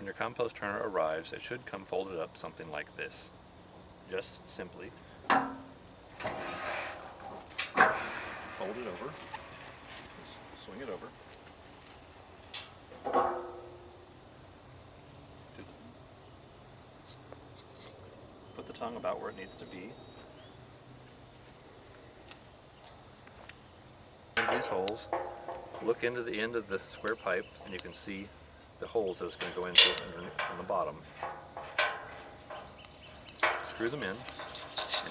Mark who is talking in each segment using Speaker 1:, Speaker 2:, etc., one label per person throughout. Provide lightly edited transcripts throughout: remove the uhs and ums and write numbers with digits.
Speaker 1: When your compost turner arrives, it should come folded up something like this. Just simply fold it over, swing it over, put the tongue about where it needs to be. In these holes, look into the end of the square pipe and you can see the holes that it's going to go into on the bottom. Screw them in and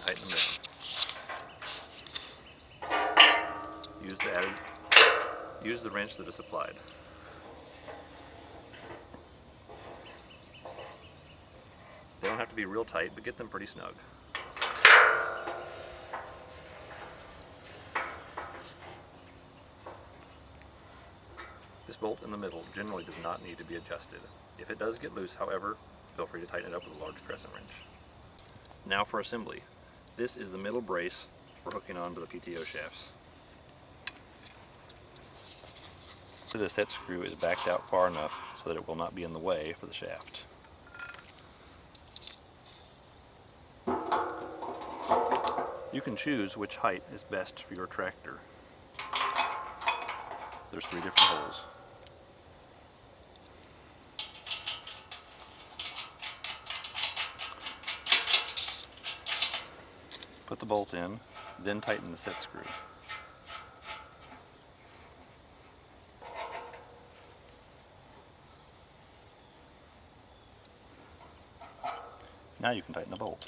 Speaker 1: tighten them in. Use the wrench that is supplied. They don't have to be real tight, but get them pretty snug. This bolt in the middle generally does not need to be adjusted. If it does get loose, however, feel free to tighten it up with a large crescent wrench. Now for assembly. This is the middle brace for hooking onto the PTO shafts. The set screw is backed out far enough so that it will not be in the way for the shaft. You can choose which height is best for your tractor. There's 3 different holes. Put the bolt in, then tighten the set screw. Now you can tighten the bolt.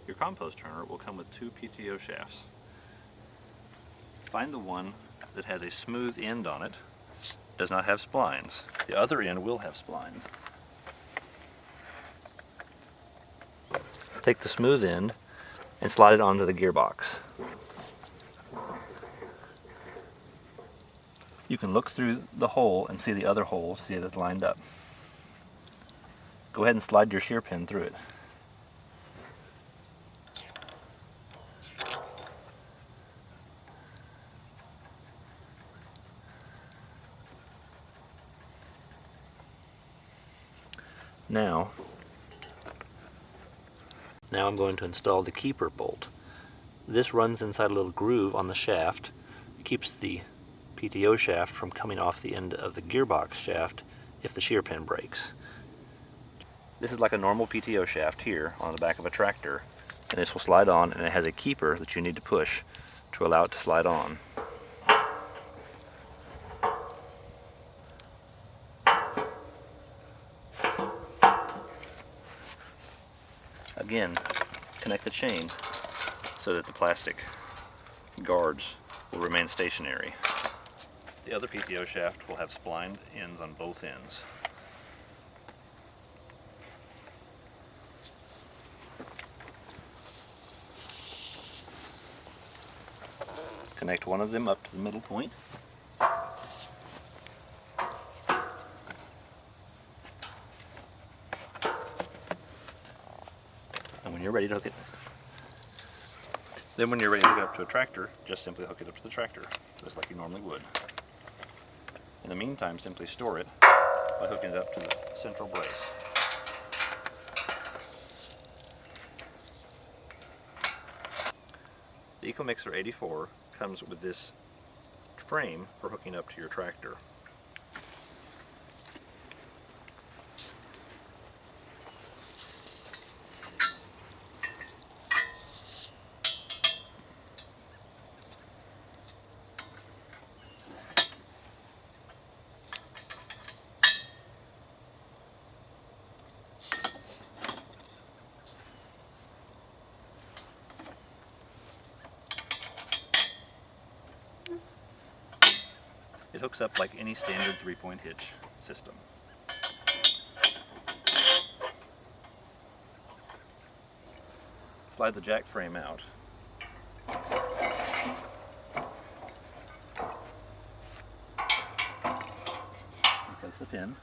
Speaker 1: Your compost turner will come with 2 PTO shafts. Find the one that has a smooth end on it, does not have splines. The other end will have splines. Take the smooth end and slide it onto the gearbox. You can look through the hole and see the other hole to see that it's lined up. Go ahead and slide your shear pin through it. Now I'm going to install the keeper bolt. This runs inside a little groove on the shaft. It keeps the PTO shaft from coming off the end of the gearbox shaft if the shear pin breaks. This is like a normal PTO shaft here on the back of a tractor, and this will slide on, and it has a keeper that you need to push to allow it to slide on. Again, connect the chain so that the plastic guards will remain stationary. The other PTO shaft will have splined ends on both ends. Connect one of them up to the middle point. And when you're ready to hook it, then when you're ready to hook it up to a tractor, just simply hook it up to the tractor, just like you normally would. In the meantime, simply store it by hooking it up to the central brace. The EcoMixer 84 comes with this frame for hooking up to your tractor. It hooks up like any standard 3-point hitch system. Slide the jack frame out. Place the pin.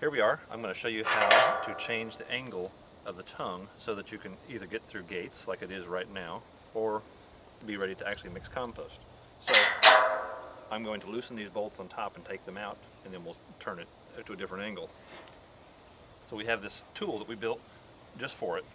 Speaker 1: Here we are. I'm going to show you how to change the angle of the tongue so that you can either get through gates like it is right now, or be ready to actually mix compost. So I'm going to loosen these bolts on top and take them out, and then we'll turn it to a different angle. So we have this tool that we built just for it.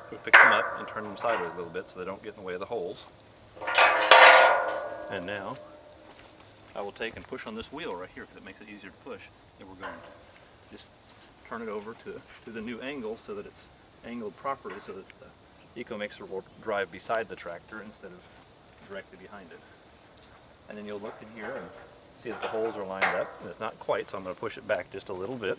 Speaker 1: We pick them up and turn them sideways a little bit so they don't get in the way of the holes. And now I will take and push on this wheel right here because it makes it easier to push. And we're going to just turn it over to the new angle so that it's angled properly so that the EcoMixer will drive beside the tractor instead of directly behind it. And then you'll look in here and see that the holes are lined up. And it's not quite, so I'm going to push it back just a little bit.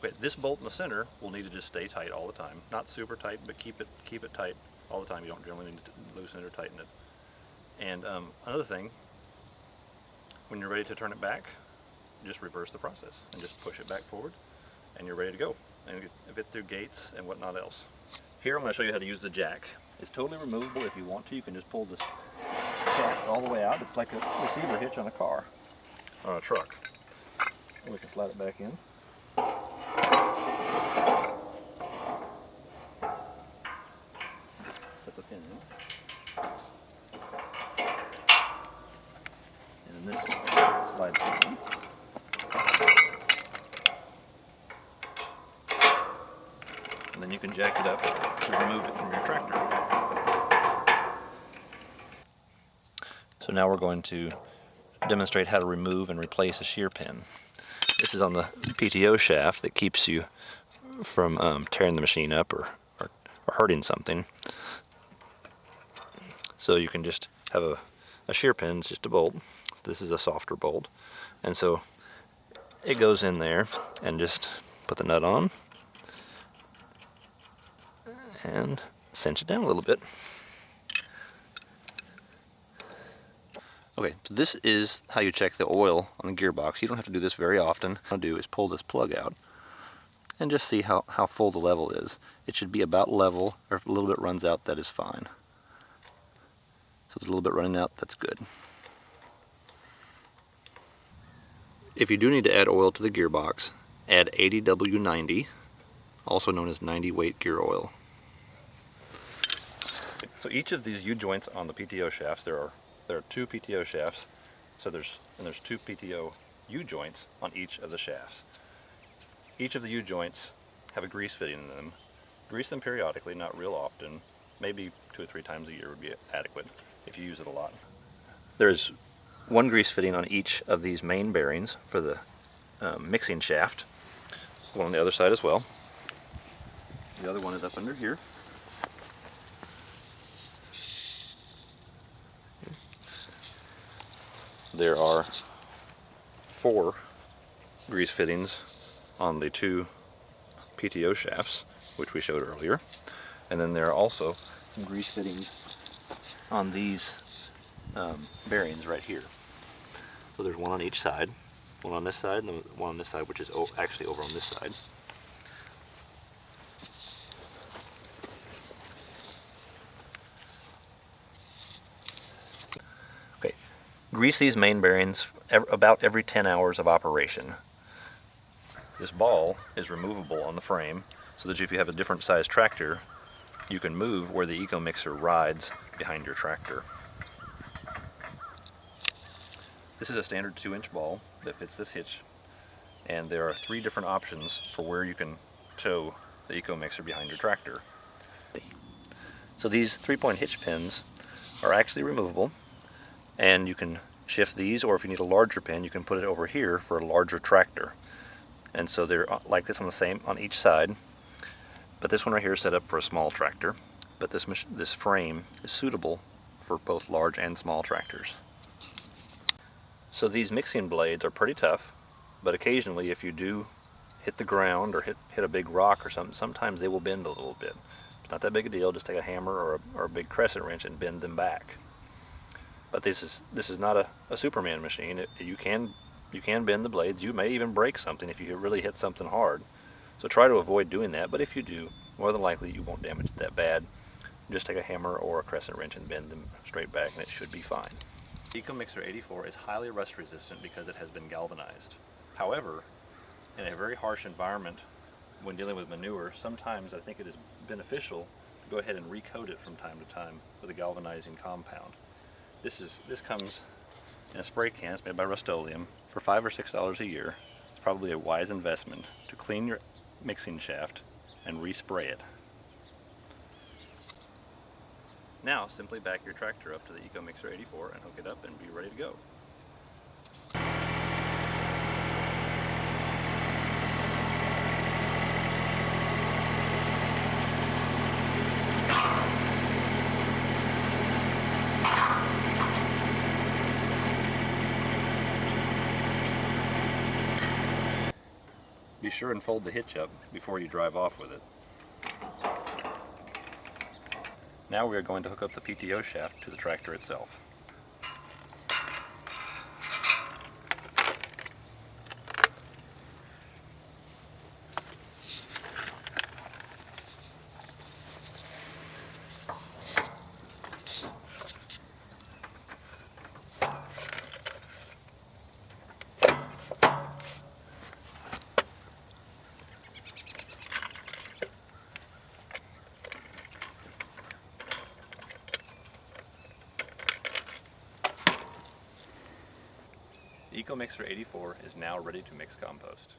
Speaker 1: Okay, this bolt in the center will need to just stay tight all the time. Not super tight, but keep it tight all the time. You don't generally need to loosen it or tighten it. And another thing, when you're ready to turn it back, just reverse the process and just push it back forward, and you're ready to go and get through gates and whatnot else. Here I'm going to show you how to use the jack. It's totally removable. If you want to, you can just pull this shaft all the way out. It's like a receiver hitch on a car, on a truck. And we can slide it back in. Set the pin in. And then this slides in. And then you can jack it up to remove it from your tractor. So now we're going to demonstrate how to remove and replace a shear pin. This is on the PTO shaft that keeps you from tearing the machine up or hurting something. So you can just have a shear pin, it's just a bolt. This is a softer bolt. And so it goes in there, and just put the nut on and cinch it down a little bit. Okay, so this is how you check the oil on the gearbox. You don't have to do this very often. What I'll do is pull this plug out and just see how full the level is. It should be about level, or if a little bit runs out, that is fine. So there's a little bit running out, that's good. If you do need to add oil to the gearbox, add 80W90, also known as 90 weight gear oil. So each of these U-joints on the PTO shafts, there are 2 PTO shafts, so there's 2 PTO U-joints on each of the shafts. Each of the U-joints have a grease fitting in them. Grease them periodically, not real often. Maybe 2 or 3 times a year would be adequate if you use it a lot. There's 1 grease fitting on each of these main bearings for the mixing shaft. One on the other side as well. The other one is up under here. There are 4 grease fittings on the 2 PTO shafts, which we showed earlier. And then there are also some grease fittings on these bearings right here. So there's 1 on each side, 1 on this side, and then 1 on this side, which is actually over on this side. Okay, grease these main bearings about every 10 hours of operation. This ball is removable on the frame, so that if you have a different size tractor, you can move where the EcoMixer rides behind your tractor. This is a standard 2-inch ball that fits this hitch, and there are 3 different options for where you can tow the EcoMixer behind your tractor. So these 3-point hitch pins are actually removable, And you can shift these, or if you need a larger pin, you can put it over here for a larger tractor. And so they're like this on each side. But this one right here is set up for a small tractor. But this frame is suitable for both large and small tractors. So these mixing blades are pretty tough, but occasionally if you do hit the ground or hit a big rock or something, sometimes they will bend a little bit. It's not that big a deal. Just take a hammer or a big crescent wrench and bend them back. But this is not a Superman machine. You can bend the blades. You may even break something if you really hit something hard. So try to avoid doing that, but if you do, more than likely you won't damage it that bad. Just take a hammer or a crescent wrench and bend them straight back and it should be fine. EcoMixer 84 is highly rust resistant because it has been galvanized. However, in a very harsh environment, when dealing with manure, sometimes I think it is beneficial to go ahead and recoat it from time to time with a galvanizing compound. This comes in a spray can. It's made by Rust-Oleum for $5 or $6 a year. It's probably a wise investment to clean your mixing shaft and respray it. Now simply back your tractor up to the EcoMixer 84 and hook it up and be ready to go. Be sure and fold the hitch up before you drive off with it. Now we are going to hook up the PTO shaft to the tractor itself. The EcoMixer 84 is now ready to mix compost.